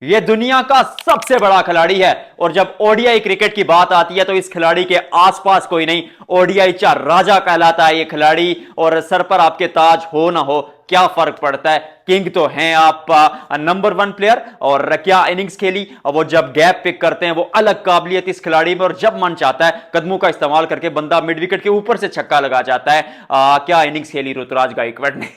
ये दुनिया का सबसे बड़ा खिलाड़ी है और जब ओडीआई क्रिकेट की बात आती है तो इस खिलाड़ी के आसपास कोई नहीं। ओडीआई का राजा कहलाता है ये खिलाड़ी। और सर पर आपके ताज हो ना हो क्या फर्क पड़ता है, किंग तो हैं आप, नंबर वन प्लेयर। और क्या इनिंग्स खेली, और वो जब गैप पिक करते हैं वो अलग काबिलियत इस खिलाड़ी में। और जब मन चाहता है कदमों का इस्तेमाल करके बंदा मिड विकेट के ऊपर से छक्का लगा जाता है। क्या इनिंग्स खेली ऋतुराज गायकवाड़ ने।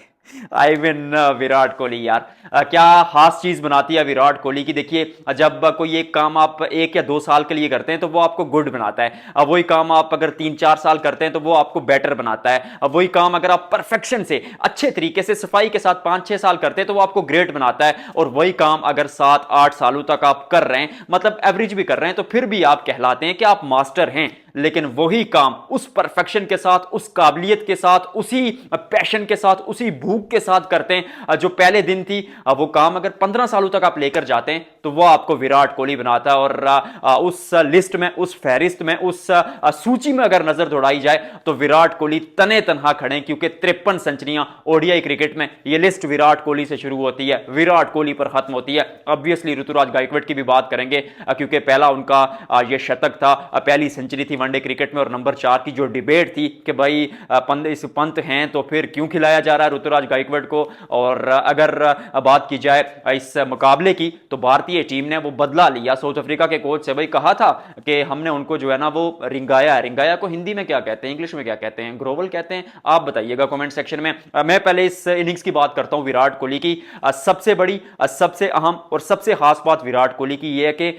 आई मीन विराट कोहली यार। क्या खास चीज बनाती है विराट कोहली की। देखिए जब कोई एक काम आप 1 या 2 साल के लिए करते हैं तो वो आपको गुड बनाता है। अब वही काम आप अगर 3-4 साल करते हैं तो वो आपको बेटर बनाता है। अब वही काम अगर आप परफेक्शन से अच्छे तरीके से सफाई के साथ 5-6 साल करते हैं तो वो आपको ग्रेट बनाता है। और वही काम अगर 7-8 सालों तक आप कर रहे हैं, मतलब एवरेज भी कर रहे हैं, तो फिर भी आप कहलाते हैं कि आप मास्टर हैं। लेकिन वही काम उस परफेक्शन के साथ, उस काबिलियत के साथ, उसी पैशन के साथ, उसी भूख के साथ करते हैं जो पहले दिन थी। वो काम अगर 15 सालों तक आप लेकर जाते हैं तो वो आपको विराट कोहली बनाता है। और उस लिस्ट में, उस फहरिस्त में, उस सूची में अगर नजर दौड़ाई जाए तो विराट कोहली तने तनहा खड़े हैं, क्योंकि 53 सेंचुरियां ओडीआई क्रिकेट में, ये लिस्ट विराट कोहली से शुरू होती है, विराट कोहली पर खत्म होती है। ऑब्वियसली ऋतुराज गायकवाड़ की भी बात करेंगे क्योंकि पहला उनका ये शतक था, पहली सेंचुरी थी वनडे क्रिकेट में। और नंबर 4 की जो डिबेट थी कि भाई इस पंत हैं तो फिर क्यों खिलाया जा रहा है ऋतुराज गायकवाड़ को। और अगर बात की जाए इस मुकाबले की तो भारतीय टीम ने वो बदला लिया साउथ अफ्रीका के कोच से। भाई कहा था कि हमने उनको जो है ना वो रिंगाया है। रिंगाया को हिंदी में क्या कहते हैं, इंग्लिश में क्या कहते हैं, ग्रोवल कहते हैं, आप बताइएगा कमेंट सेक्शन में। मैं पहले इस इनिंग्स की बात करता हूं विराट कोहली की। सबसे बड़ी, सबसे अहम और सबसे खास बात विराट कोहली की यह है कि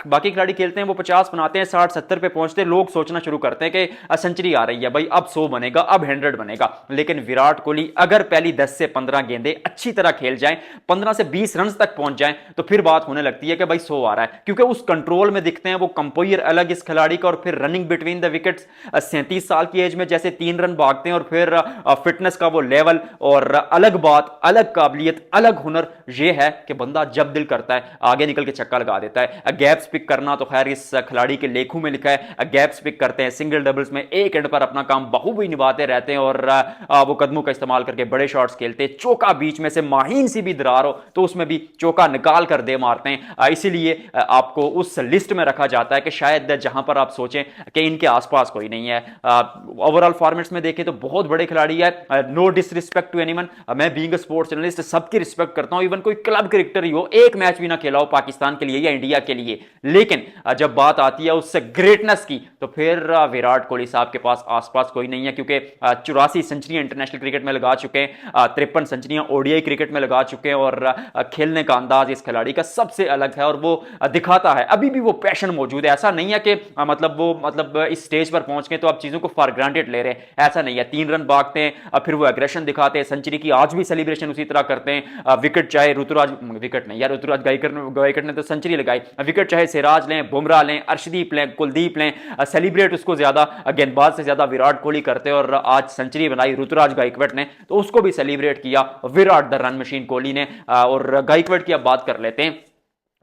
बाकी खिलाड़ी खेलते हैं वो 50 बनाते हैं, 60-70 पे पहुंचते, लोग सोचना शुरू करते हैं कि सेंचुरी आ रही है भाई, अब 100 बनेगा, अब 100 बनेगा। लेकिन विराट कोहली अगर पहली 10 से 15 गेंदें अच्छी तरह खेल जाएं, 15 से 20 रन तक पहुंच जाएं, तो फिर बात होने लगती है कि भाई 100 आ रहा है। क्योंकि उस कंट्रोल में दिखते हैं, वो कंपोयर अलग इस खिलाड़ी का। और फिर रनिंग बिटवीन द विकेट्स, 37 साल की एज में जैसे 3 रन भागते हैं, और फिर फिटनेस का वो लेवल, और अलग बात, अलग काबिलियत, अलग हुनर ये है कि बंदा जब दिल करता है आगे निकल के छक्का लगा देता है। गैप्स पिक करना तो खैर इस खिलाड़ी के लेखों में लिखा है। गैप्स पिक करते हैं, सिंगल डबल्स में एक एंड पर अपना काम बखूबी निभाते रहते हैं। और वो कदमों का इस्तेमाल करके बड़े शॉट्स खेलते हैं। चौका बीच में से माहीन सी भी दरार हो तो उसमें भी चौका निकाल कर दे मारते हैं। इसीलिए आपको उस लिस्ट में रखा जाता है कि शायद जहां पर आप सोचें कि इनके आसपास कोई नहीं है। ओवरऑल फॉर्मेट्स में देखें तो बहुत बड़े खिलाड़ी है। नो डिसरिस्पेक्ट टू एनीवन, मैं बीइंग अ स्पोर्ट्स जर्नलिस्ट सबकी रिस्पेक्ट करता हूं। इवन कोई क्लब क्रिकेटर ही हो, एक मैच भी ना खेला हो पाकिस्तान के लिए या इंडिया के लिए, लेकिन जब बात आती है उससे ग्रेटनेस की तो फिर विराट कोहली साहब के पास आसपास कोई नहीं है। क्योंकि 84 सेंचुरियां इंटरनेशनल क्रिकेट में लगा चुके हैं, 53 सेंचुरियां ओडीआई क्रिकेट में लगा चुके हैं। और खेलने का अंदाज इस खिलाड़ी का सबसे अलग है और वो दिखाता है, अभी भी वो पैशन मौजूद है। ऐसा नहीं है कि मतलब इस स्टेज पर पहुंच गए तो आप चीजों को फॉर ग्रांटेड ले रहे हैं, ऐसा नहीं है। 3 रन भागते हैं, फिर वो एग्रेशन दिखाते हैं, सेंचुरी की आज भी सेलिब्रेशन उसी तरह करते हैं। विकेट चाहे विकेट नहीं यार, ऋतुराज गायकवाड़ ने तो सेंचुरी लगाई, विकेट चाहे सिराज लें, बुमराह लें, अर्शदीप लें, कुलदीप लें, सेलिब्रेट उसको ज्यादा गेंदबाज से ज्यादा विराट कोहली करते हैं। और आज सेंचुरी बनाई ऋतुराज गायकवाड़ ने तो उसको भी सेलिब्रेट किया Virat the run machine Kohli ने। और गायकवाड़ की अब बात कर लेते हैं।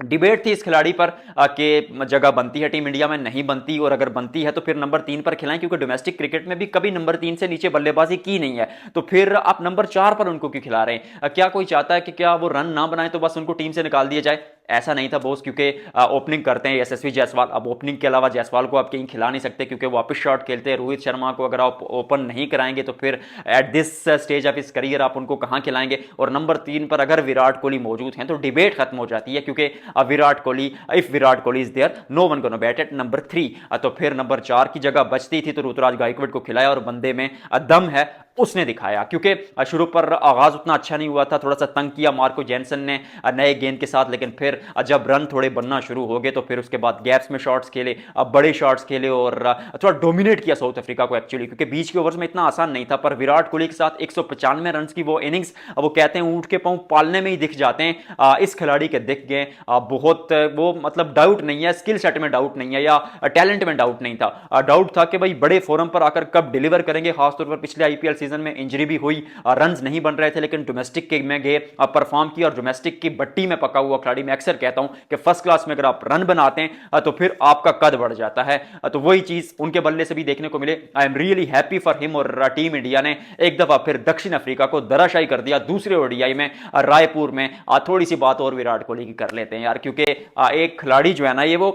डिबेट थी इस खिलाड़ी पर कि जगह बनती है टीम इंडिया में, नहीं बनती, और अगर बनती है तो फिर नंबर 3 पर खिलाएं, क्योंकि डोमेस्टिक क्रिकेट में भी कभी नंबर 3 से नीचे बल्लेबाजी की नहीं है। तो फिर आप नंबर 4 पर उनको क्यों खिला रहे हैं? क्या कोई चाहता है कि क्या वो रन ना बनाए तो बस उनको टीम से निकाल दिया जाए? ऐसा नहीं था बॉस, क्योंकि ओपनिंग करते हैं यशस्वी जायसवाल। अब ओपनिंग के अलावा जायसवाल को आप कहीं खिला नहीं सकते क्योंकि वापस शॉट खेलते हैं। रोहित शर्मा को अगर आप ओपन नहीं कराएंगे तो फिर एट दिस स्टेज ऑफ इस करियर आप उनको कहां खिलाएंगे? और नंबर 3 पर अगर विराट कोहली मौजूद हैं तो डिबेट खत्म हो जाती है, क्योंकि Virat Kohli, if Virat Kohli is there no one gonna bat at number 3। तो फिर नंबर 4 की जगह बचती थी तो ऋतुराज गायकवाड़ को खिलाया, और बंदे में दम है उसने दिखाया। क्योंकि शुरू पर आगाज उतना अच्छा नहीं हुआ था, थोड़ा सा तंग किया मार्को जेनसन ने नए गेंद के साथ, लेकिन फिर जब रन थोड़े बनना शुरू हो गए तो फिर उसके बाद गैप्स में शॉट्स खेले, बड़े शॉट्स खेले, और थोड़ा डोमिनेट किया साउथ अफ्रीका को एक्चुअली, क्योंकि बीच के ओवर्स में इतना आसान नहीं था। पर विराट कोहली के साथ 195 रन की वो इनिंग्स, वो कहते हैं ऊंट के पांव पालने में ही दिख जाते हैं। इस खिलाड़ी के दिख गए बहुत, वो मतलब डाउट नहीं है, स्किल सेट में डाउट नहीं है या टैलेंट में डाउट नहीं था। डाउट था कि भाई बड़े फोरम पर आकर कब डिलीवर करेंगे, खासतौर पर पिछले आईपीएल सीजन में इंजरी भी हुई, रन नहीं बन रहे थे, लेकिन डोमेस्टिक के में गए, परफॉर्म किया और डोमेस्टिक की बट्टी में पका हुआ खिलाड़ी। मैं अक्सर कहता हूं कि फर्स्ट क्लास में अगर आप रन बनाते हैं तो फिर आपका कद बढ़ जाता है। तो वही चीज उनके बल्ले से भी देखने को मिले। I am really happy for him. और टीम इंडिया ने एक दफा फिर दक्षिण अफ्रीका को दराशाई कर दिया दूसरे ओडीआई में रायपुर में। थोड़ी सी बात और विराट कोहली की कर लेते हैं यार, क्योंकि एक खिलाड़ी जो है ना, ये वो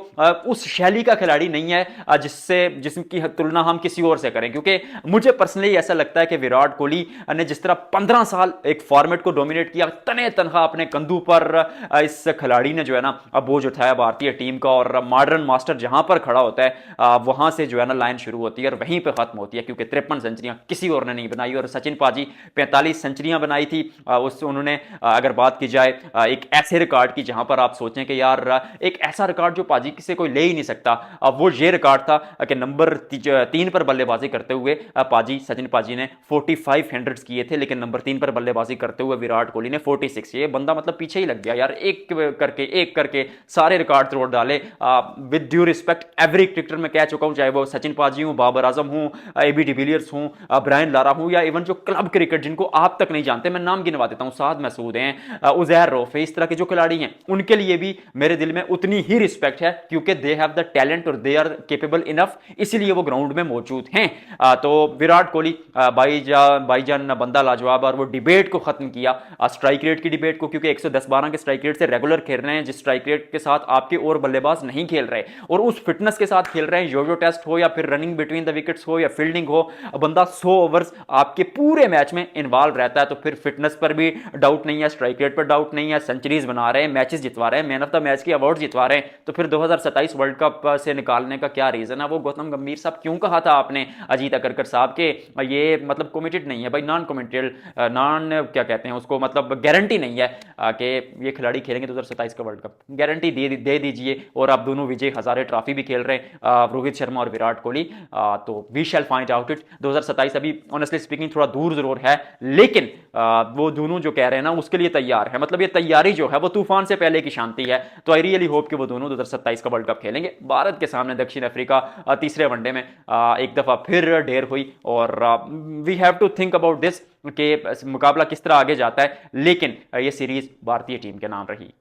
उस शैली का खिलाड़ी नहीं है जिसकी तुलना हम किसी और से करें। क्योंकि मुझे पर्सनली ऐसा लगता है कि विराट कोहली ने जिस तरह 15 साल एक फॉर्मेट को डोमिनेट किया, तने तनखा अपने कंधों पर इस खिलाड़ी ने जो है ना बोझ उठाया भारतीय टीम का। और मॉडर्न मास्टर जहां पर खड़ा होता है वहां से जो है ना लाइन शुरू होती है और वहीं पे खत्म होती है, क्योंकि 53 सेंचुरियां किसी और ने नहीं बनाई। और सचिन पाजी 45 सेंचुरियां बनाई थी। उससे उन्होंने अगर बात की जाए एक ऐसे रिकॉर्ड की जहां पर आप सोचें कि यार एक ऐसा रिकॉर्ड जो पाजी से कोई ले ही नहीं सकता, वो ये रिकॉर्ड था कि नंबर 3 पर बल्लेबाजी करते हुए सचिन पाजी ने 45 हंड्रेड्स किए थे, लेकिन नंबर 3 पर बल्लेबाजी करते हुए विराट कोहली ने 46। ये बंदा मतलब पीछे ही लग गया यार, एक करके सारे रिकॉर्ड तोड़ डाले। With due respect every cricketer मैं कह चुका हूं, चाहे वो सचिन पाजी हूं, बाबर आजम हूं, एबी डिविलियर्स हूं, ब्रायन लारा हूं, या इवन जो क्लब क्रिकेट जिनको आप तक नहीं जानते, मैं नाम गिनवा देता हूं, साद महसूद हैं, उजैर रऊफ है, इस तरह के जो खिलाड़ी हैं, उनके लिए भी मेरे दिल में उतनी ही रिस्पेक्ट है, क्योंकि दे हैव द टैलेंट और दे आर केपेबल इनफ, इसीलिए वो ग्राउंड में मौजूद हैं। तो विराट कोहली भाईजान बंदा लाजवाब, और वो डिबेट को खत्म किया, स्ट्राइक रेट की डिबेट को, क्योंकि 110-12 के स्ट्राइक रेट से रेगुलर खेल रहे हैं, जिस स्ट्राइक रेट के साथ आपके और बल्लेबाज नहीं खेल रहे, और उस फिटनेस के साथ खेल रहे हैं, यो टेस्ट हो या फिर रनिंग बिटवीन द विकेट्स हो या फील्डिंग हो, बंदा 100 ओवर्स आपके पूरे मैच में इन्वॉल्व रहता है। तो फिर फिटनेस पर भी डाउट नहीं है, स्ट्राइक रेट पर डाउट नहीं है, सेंचुरीज बना रहे हैं, मैचेस जितवा रहे हैं, मैन ऑफ द मैच की अवार्ड जितवा रहे हैं, तो फिर 2027 वर्ल्ड कप से निकालने का क्या रीजन है? वो गौतम गंभीर साहब क्यों कहा था आपने अजीत अकरकर साहब के ये मतलब कमिटेड नहीं है भाई, नॉन कमिटेड, नॉन क्या कहते हैं उसको, मतलब गारंटी नहीं है कि ये खिलाड़ी खेलेंगे 2027 का वर्ल्ड कप, गारंटी दे दीजिए। और आप दोनों विजय हजारे ट्रॉफी भी खेल रहे हैं, रोहित शर्मा और विराट कोहली। तो we shall find out it. 2027 अभी ऑनेस्टली स्पीकिंग थोड़ा दूर जरूर है, लेकिन वो दोनों जो कह रहे हैं ना उसके लिए तैयार है, मतलब ये तैयारी जो है वो तूफान से पहले की शांति है। तो आई रियली होप कि वो दोनों 2027 का वर्ल्ड कप खेलेंगे। भारत के सामने दक्षिण अफ्रीका तीसरे वनडे में एक दफा फिर ढेर हुई, और we have to think about this कि मुकाबला किस तरह आगे जाता है, लेकिन ये सीरीज भारतीय टीम के नाम रही।